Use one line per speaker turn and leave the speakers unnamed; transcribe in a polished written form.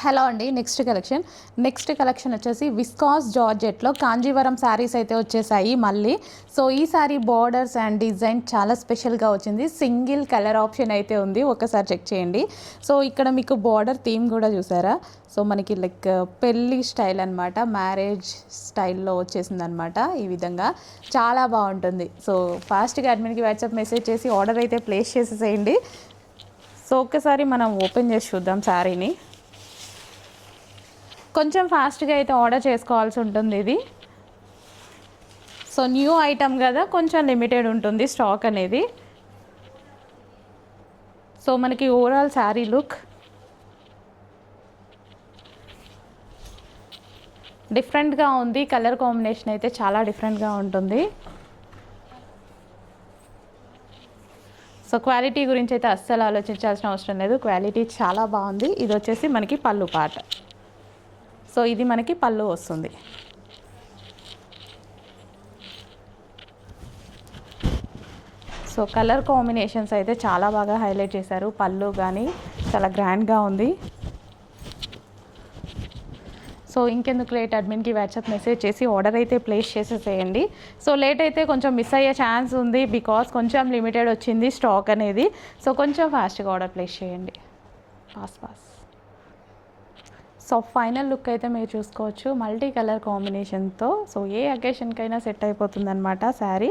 Hello అండి. Next collection వచ్చేసి viscous జార్జెట్లో Kanjeevaram saris అయితే వచ్చేసాయి మళ్ళీ. సో ఈ శారీ బార్డర్స్ అండ్ డిజైన్ చాలా స్పెషల్గా వచ్చింది. సింగిల్ కలర్ ఆప్షన్ అయితే ఉంది, ఒకసారి చెక్ చేయండి. సో ఇక్కడ మీకు బార్డర్ థీమ్ కూడా చూసారా. సో మనకి లైక్ పెళ్ళి స్టైల్ అనమాట, మ్యారేజ్ స్టైల్లో వచ్చేసింది అనమాట. ఈ విధంగా చాలా బాగుంటుంది. సో ఫాస్ట్గా అడ్మిన్కి వాట్సాప్ మెసేజ్ చేసి ఆర్డర్ అయితే ప్లేస్ చేసేసేయండి. సో ఒక్కసారి మనం ఓపెన్ చేసి చూద్దాం శారీని. కొంచెం ఫాస్ట్గా అయితే ఆర్డర్ చేసుకోవాల్సి ఉంటుంది ఇది. సో న్యూ ఐటమ్ కదా, కొంచెం లిమిటెడ్ ఉంటుంది స్టాక్ అనేది. సో మనకి ఓవరాల్ శారీ లుక్ డిఫరెంట్గా ఉంది. కలర్ కాంబినేషన్ అయితే చాలా డిఫరెంట్గా ఉంటుంది. సో క్వాలిటీ గురించి అయితే అస్సలు ఆలోచించాల్సిన అవసరం లేదు, క్వాలిటీ చాలా బాగుంది. ఇది వచ్చేసి మనకి పళ్ళు పాట. సో ఇది మనకి పళ్ళు వస్తుంది. సో కలర్ కాంబినేషన్స్ అయితే చాలా బాగా హైలైట్ చేశారు. పళ్ళు కానీ చాలా గ్రాండ్గా ఉంది. సో ఇంకెందుకు లేట్, అడ్మిన్కి వాట్సాప్ మెసేజ్ చేసి ఆర్డర్ అయితే ప్లేస్ చేసేసేయండి. సో లేట్ అయితే కొంచెం మిస్ అయ్యే ఛాన్స్ ఉంది, బికాస్ కొంచెం లిమిటెడ్ వచ్చింది స్టాక్ అనేది. సో కొంచెం ఫాస్ట్గా ఆర్డర్ ప్లేస్ చేయండి. పాస్. సో ఫైనల్ లుక్ అయితే మీరు చూసుకోవచ్చు మల్టీ కలర్ కాంబినేషన్తో. సో ఏ అకేషన్కైనా సెట్ అయిపోతుంది అనమాట శారీ.